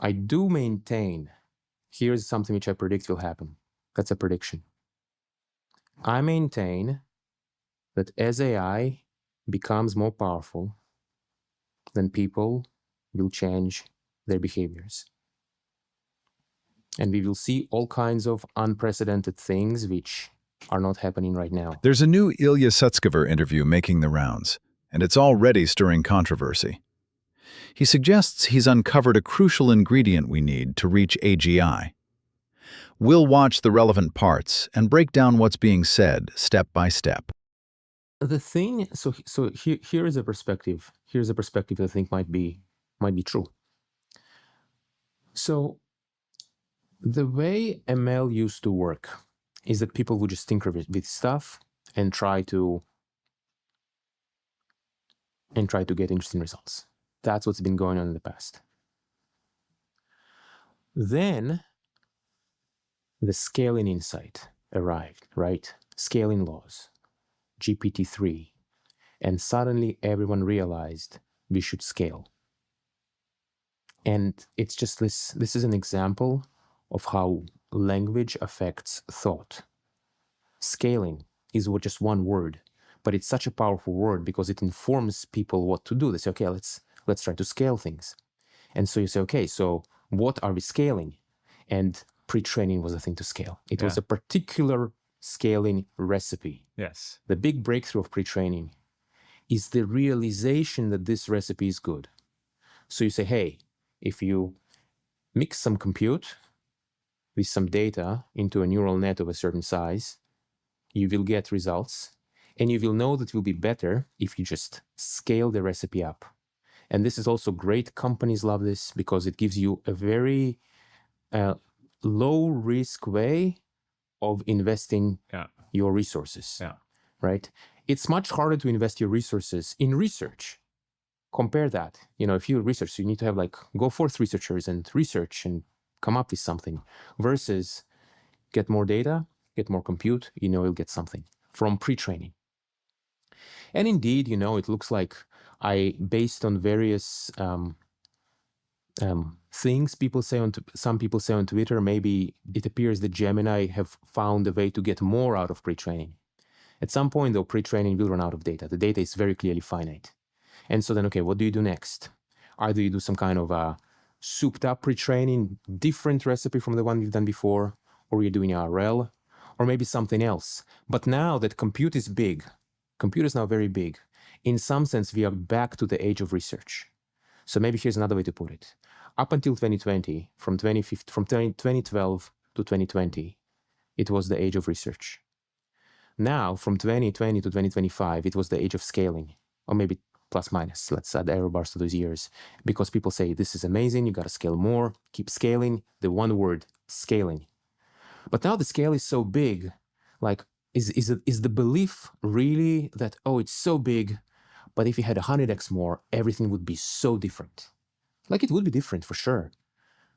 I do maintain, here's something which I predict will happen. That's a prediction. I maintain that as AI becomes more powerful, then people will change their behaviors. And we will see all kinds of unprecedented things which are not happening right now. There's a new Ilya Sutskever interview making the rounds, and it's already stirring controversy. He suggests he's uncovered a crucial ingredient we need to reach AGI. We'll watch the relevant parts and break down what's being said step by step. The thing, here is a perspective. Here's a perspective that I think might be true. So the way ML used to work is that people would just tinker with stuff and try to get interesting results. That's what's been going on in the past. Then the scaling insight arrived, right? Scaling laws, GPT-3, and suddenly everyone realized we should scale. And it's just this is an example of how language affects thought. Scaling is just one word, but it's such a powerful word because it informs people what to do. They say, okay, let's try to scale things. And so you say, okay, so what are we scaling? And pre-training was the thing to scale. It was a particular scaling recipe. Yes. The big breakthrough of pre-training is the realization that this recipe is good. So you say, hey, if you mix some compute with some data into a neural net of a certain size, you will get results. And you will know that it will be better if you just scale the recipe up. And this is also great. Companies love this because it gives you a very low-risk way of investing your resources, right? It's much harder to invest your resources in research. Compare that. If you research, you need to have go forth researchers and research and come up with something versus get more data, get more compute, you'll get something from pre-training. And indeed, it looks like based on various things some people say on Twitter, maybe it appears that Gemini have found a way to get more out of pre-training. At some point, though, pre-training will run out of data. The data is very clearly finite. And so then, okay, what do you do next? Either you do some kind of a souped up pre-training, different recipe from the one we've done before, or you're doing RL, or maybe something else. But now that compute is big, compute is now very big, in some sense, we are back to the age of research. So maybe here's another way to put it. Up until 2020, from 2012 to 2020, it was the age of research. Now, from 2020 to 2025, it was the age of scaling, or maybe plus minus. Let's add error bars to those years, because people say, this is amazing, you got to scale more, keep scaling, the one word, scaling. But now the scale is so big, is the belief really that, oh, it's so big, but if you had 100x more, everything would be so different? It would be different for sure.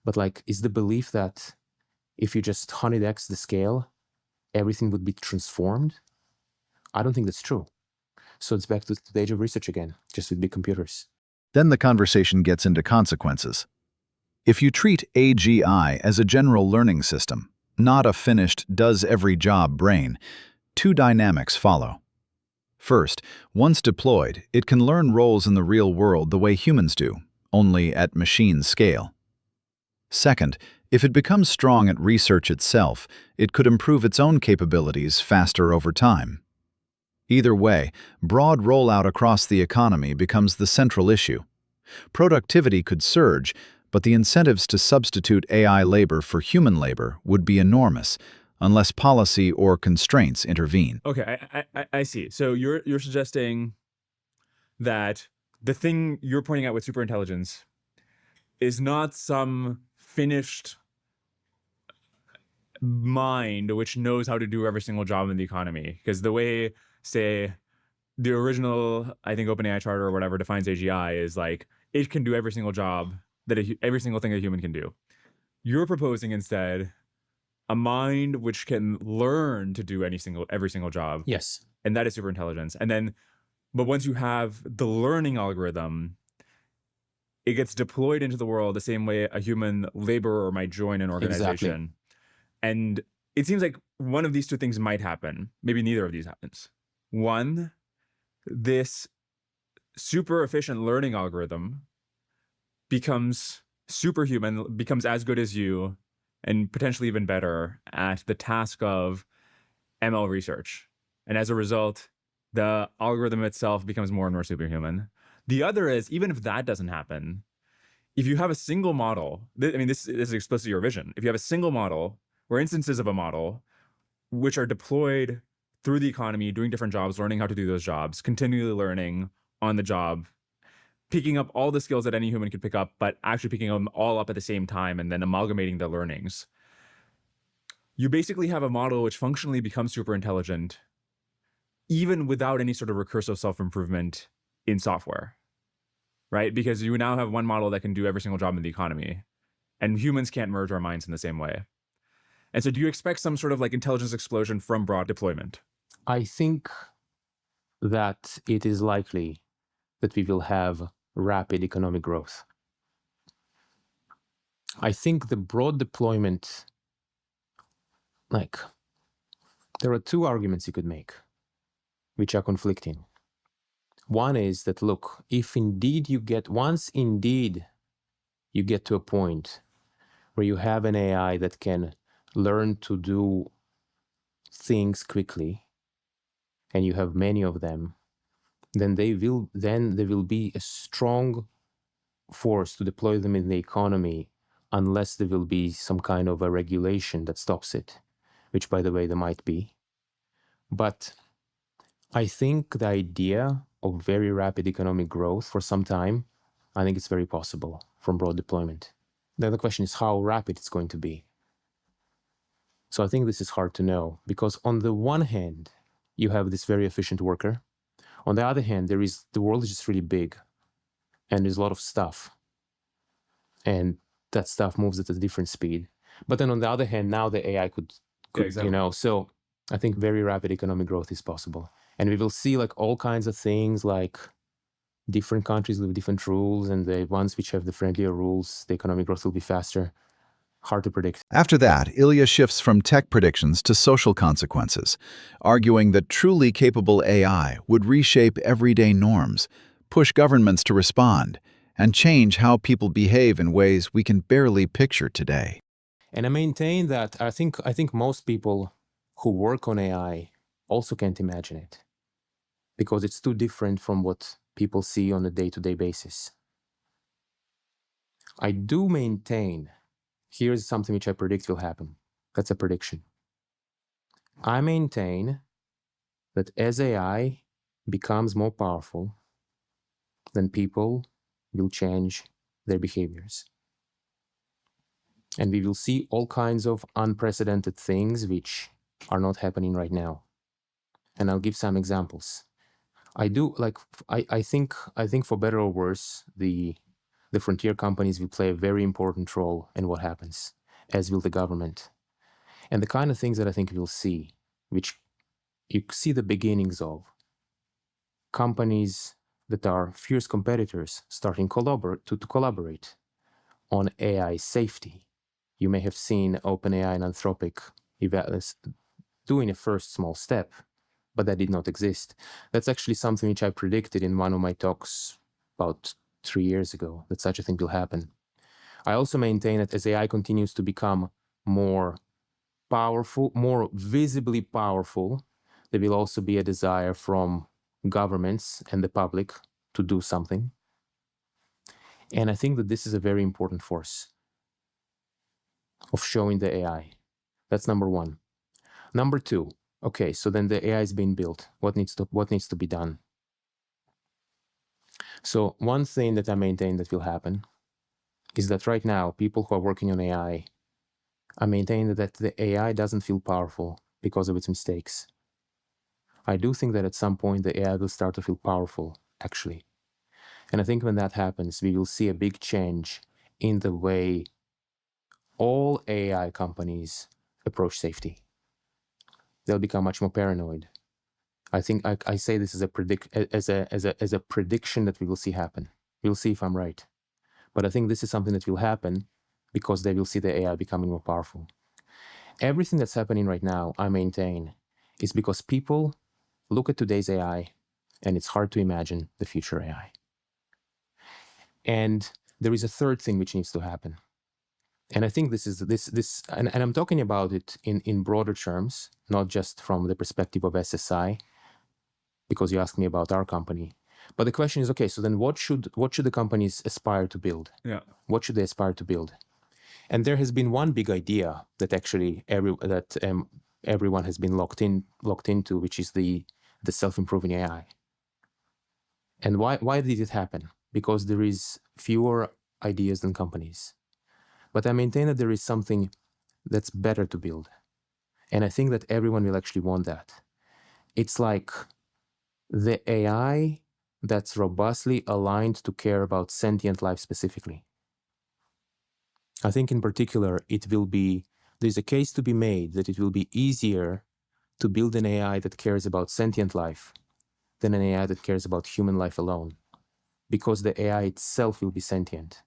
But is the belief that if you just 100x the scale, everything would be transformed? I don't think that's true. So it's back to the age of research again, just with big computers. Then the conversation gets into consequences. If you treat AGI as a general learning system, not a finished, does-every-job brain, two dynamics follow. First, once deployed, it can learn roles in the real world the way humans do, only at machine scale. Second, if it becomes strong at research itself, it could improve its own capabilities faster over time. Either way, broad rollout across the economy becomes the central issue. Productivity could surge, but the incentives to substitute AI labor for human labor would be enormous, unless policy or constraints intervene. Okay, I see. So you're suggesting that the thing you're pointing out with superintelligence is not some finished mind which knows how to do every single job in the economy. Because the way, say, the original, I think, OpenAI charter or whatever defines AGI is it can do every single job, every single thing a human can do. You're proposing instead a mind which can learn to do every single job. Yes. And that is superintelligence. And then, but once you have the learning algorithm, it gets deployed into the world the same way a human laborer might join an organization. Exactly. And it seems like one of these two things might happen. Maybe neither of these happens. One, this super efficient learning algorithm becomes superhuman, becomes as good as you, and potentially even better at the task of ML research. And as a result, the algorithm itself becomes more and more superhuman. The other is, even if that doesn't happen, if you have a single model, I mean, this is explicitly your vision. If you have a single model or instances of a model which are deployed through the economy, doing different jobs, learning how to do those jobs, continually learning on the job, picking up all the skills that any human could pick up, but actually picking them all up at the same time and then amalgamating the learnings, you basically have a model which functionally becomes super intelligent, even without any sort of recursive self-improvement in software, right? Because you now have one model that can do every single job in the economy, and humans can't merge our minds in the same way. And so do you expect some sort of like intelligence explosion from broad deployment? I think that it is likely that we will have rapid economic growth. I think the broad deployment, like, there are two arguments you could make, which are conflicting. One is that, look, if indeed once indeed you get to a point where you have an AI that can learn to do things quickly, and you have many of them, then there will be a strong force to deploy them in the economy, unless there will be some kind of a regulation that stops it, which, by the way, there might be. But I think the idea of very rapid economic growth for some time, I think it's very possible from broad deployment. Then the question is how rapid it's going to be. So I think this is hard to know, because on the one hand, you have this very efficient worker. On the other hand, the world is just really big, and there's a lot of stuff, and that stuff moves at a different speed. But then on the other hand, now the AI could exactly. So I think very rapid economic growth is possible. And we will see like all kinds of things, like different countries with different rules, and the ones which have the friendlier rules, the economic growth will be faster. Hard to predict. After that, Ilya shifts from tech predictions to social consequences, arguing that truly capable AI would reshape everyday norms, push governments to respond, and change how people behave in ways we can barely picture today. And I maintain that I think most people who work on AI also can't imagine it, because it's too different from what people see on a day-to-day basis. I do maintain, here's something which I predict will happen. That's a prediction. I maintain that as AI becomes more powerful, then people will change their behaviors. And we will see all kinds of unprecedented things which are not happening right now. And I'll give some examples. I think for better or worse, the frontier companies will play a very important role in what happens, as will the government. And the kind of things that I think we'll see, which you see the beginnings of, companies that are fierce competitors starting to collaborate on AI safety. You may have seen OpenAI and Anthropic doing a first small step, but that did not exist. That's actually something which I predicted in one of my talks about 3 years ago, that such a thing will happen. I also maintain that as AI continues to become more powerful, more visibly powerful, there will also be a desire from governments and the public to do something. And I think that this is a very important force of showing the AI. That's number one. Number two, okay, so then the AI is being built. What needs to be done? So one thing that I maintain that will happen is that right now, people who are working on AI, I maintain that the AI doesn't feel powerful because of its mistakes. I do think that at some point, the AI will start to feel powerful, actually. And I think when that happens, we will see a big change in the way all AI companies approach safety. They'll become much more paranoid. I think I say this as a prediction that we will see happen. We'll see if I'm right. But I think this is something that will happen because they will see the AI becoming more powerful. Everything that's happening right now, I maintain, is because people look at today's AI and it's hard to imagine the future AI. And there is a third thing which needs to happen. And I think this is and I'm talking about it in broader terms, not just from the perspective of SSI, because you asked me about our company. But the question is, okay, so then what should the companies aspire to build? Yeah. What should they aspire to build? And there has been one big idea that actually everyone has been locked into, which is the self-improving AI. And why did it happen? Because there is fewer ideas than companies. But I maintain that there is something that's better to build. And I think that everyone will actually want that. It's like the AI that's robustly aligned to care about sentient life specifically. I think in particular, there's a case to be made that it will be easier to build an AI that cares about sentient life than an AI that cares about human life alone, because the AI itself will be sentient.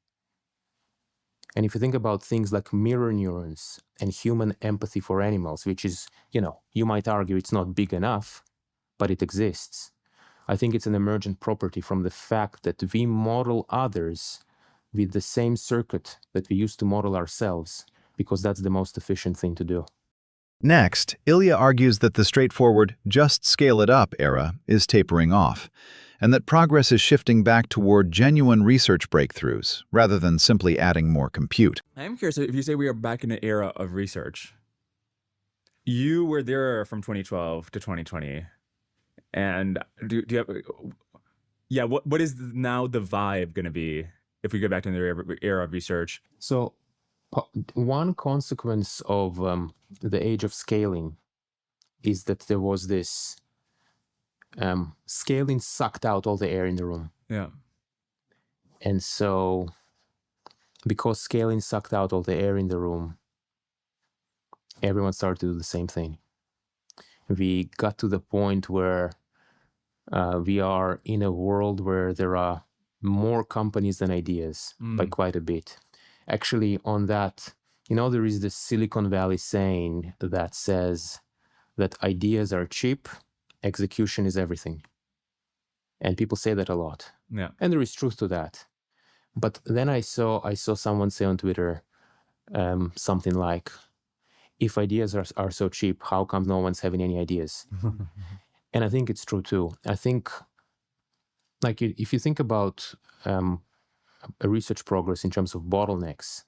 And if you think about things like mirror neurons and human empathy for animals, which is, you might argue it's not big enough, but it exists. I think it's an emergent property from the fact that we model others with the same circuit that we used to model ourselves, because that's the most efficient thing to do. Next, Ilya argues that the straightforward, just scale it up era is tapering off, and that progress is shifting back toward genuine research breakthroughs, rather than simply adding more compute. I am curious, if you say we are back in an era of research, you were there from 2012 to 2020, and do you have, what is now the vibe going to be if we go back to the era of research? So one consequence of the age of scaling is that there was this scaling sucked out all the air in the room. Yeah. And so because scaling sucked out all the air in the room, everyone started to do the same thing. We got to the point where we are in a world where there are more companies than ideas by quite a bit. Actually, on that, there is this Silicon Valley saying that says that ideas are cheap, execution is everything. And people say that a lot. Yeah. And there is truth to that. But then I saw someone say on Twitter something like, if ideas are so cheap, how come no one's having any ideas? And I think it's true too. I think, like, if you think about a research progress in terms of bottlenecks,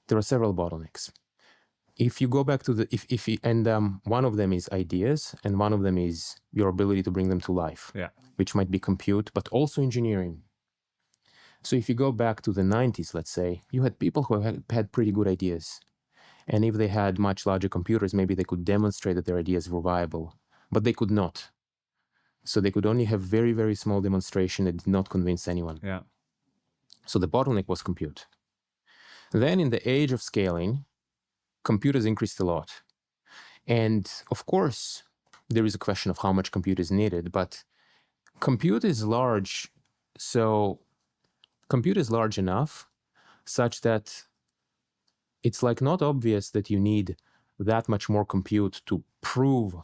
there are several bottlenecks. If you go back to one of them is ideas, and one of them is your ability to bring them to life, which might be compute, but also engineering. So if you go back to the 90s, let's say, you had people who had pretty good ideas. And if they had much larger computers, maybe they could demonstrate that their ideas were viable, but they could not. So they could only have very, very small demonstration that did not convince anyone. Yeah. So the bottleneck was compute. Then in the age of scaling, computers increased a lot. And of course, there is a question of how much compute is needed, but compute is large. So compute is large enough such that it's like not obvious that you need that much more compute to prove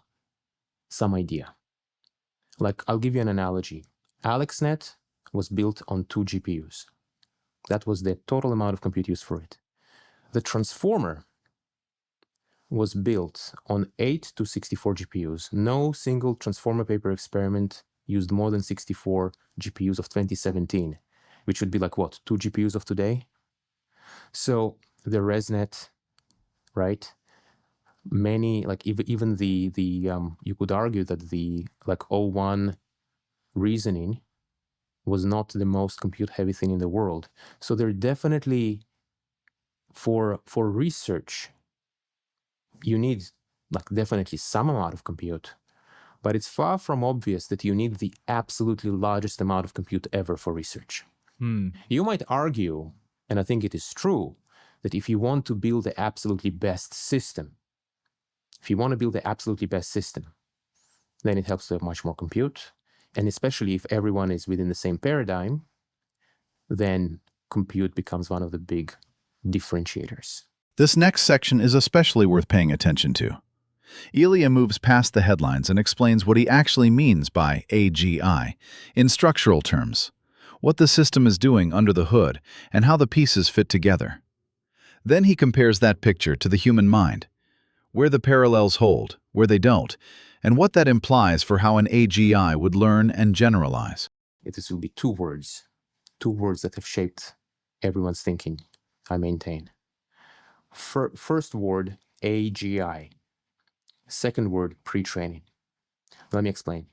some idea. Like, I'll give you an analogy. AlexNet was built on 2 GPUs. That was the total amount of compute used for it. The transformer was built on 8 to 64 GPUs. No single transformer paper experiment used more than 64 GPUs of 2017, which would be like what, 2 GPUs of today? So the ResNet, right? Many, like even the you could argue that the O1 reasoning was not the most compute heavy thing in the world. So they're definitely, for research, you need definitely some amount of compute, but it's far from obvious that you need the absolutely largest amount of compute ever for research. You might argue, and I think it is true, that if you want to build the absolutely best system, then it helps to have much more compute. And especially if everyone is within the same paradigm, then compute becomes one of the big differentiators. This next section is especially worth paying attention to. Ilya moves past the headlines and explains what he actually means by AGI in structural terms, what the system is doing under the hood, and how the pieces fit together. Then he compares that picture to the human mind, where the parallels hold, where they don't, and what that implies for how an AGI would learn and generalize. This will be two words that have shaped everyone's thinking, I maintain. First word, AGI. Second word, pre-training. Let me explain.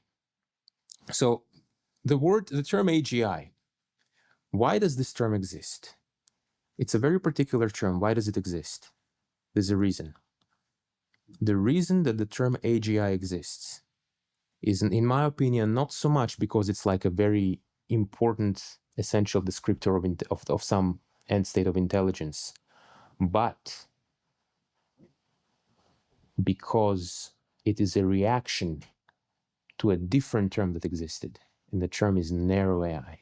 So the term AGI, why does this term exist? It's a very particular term. Why does it exist? There's a reason. The reason that the term AGI exists is, in my opinion, not so much because it's like a very important, essential descriptor of some end state of intelligence, but because it is a reaction to a different term that existed, and the term is narrow AI.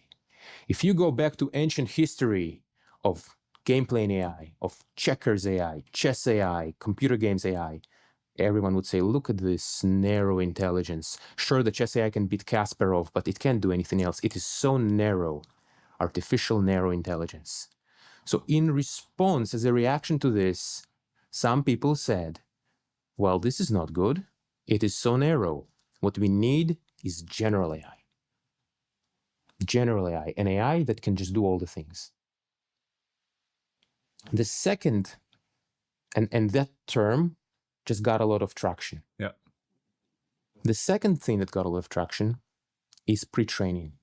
If you go back to ancient history of game playing AI, of checkers AI, chess AI, computer games AI, everyone would say, look at this narrow intelligence. Sure, the chess AI can beat Kasparov, but it can't do anything else. It is so narrow, artificial narrow intelligence. So in response, as a reaction to this, some people said, well, this is not good. It is so narrow. What we need is general AI. General AI, an AI that can just do all the things. The second, and that term just got a lot of traction. Yeah. The second thing that got a lot of traction is pre-training.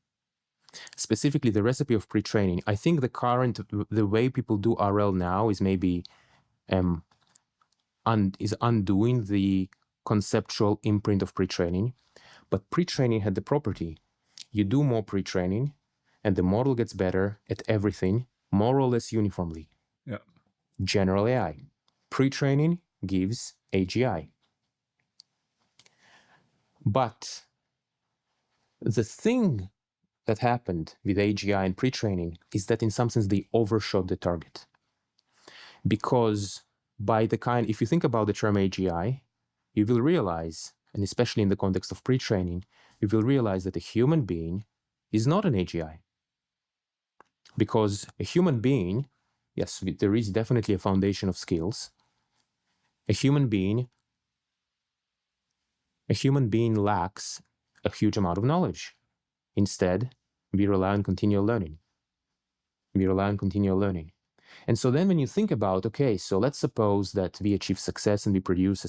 Specifically, the recipe of pre-training. I think the way people do RL now is maybe is undoing the conceptual imprint of pre-training. But pre-training had the property, you do more pre-training and the model gets better at everything, more or less uniformly. Yeah. General AI. Pre-training gives AGI. But the thing that happened with AGI and pre-training is that in some sense they overshot the target. Because if you think about the term AGI, you will realize, and especially in the context of pre-training, you will realize that a human being is not an AGI. Because a human being, yes, there is definitely a foundation of skills. A human being lacks a huge amount of knowledge. Instead, we rely on continual learning. And so then when you think about, okay, so let's suppose that we achieve success and we produce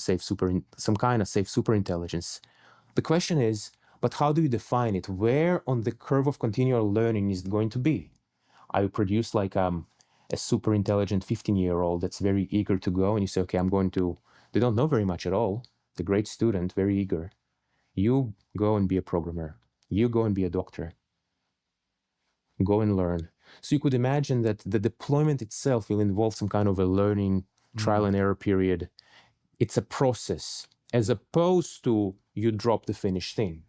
some kind of safe superintelligence. The question is, but how do you define it? Where on the curve of continual learning is it going to be? I produce like a super intelligent 15-year-old that's very eager to go, and you say, okay, they don't know very much at all. The great student, very eager. You go and be a programmer. You go and be a doctor. Go and learn. So you could imagine that the deployment itself will involve some kind of a learning trial and error period. It's a process, as opposed to you drop the finished thing.